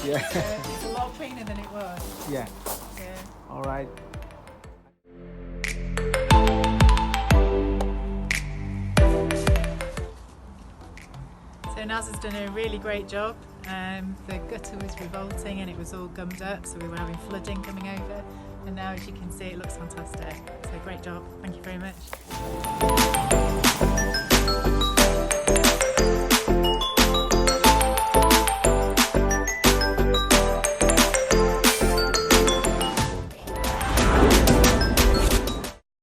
Yeah. It's a lot cleaner than it was. Yeah. Yeah. All right. So Naz has done a really great job. The gutter was revolting and it was all gummed up, so we were having flooding coming over. And now, as you can see, it looks fantastic. So great job. Thank you very much.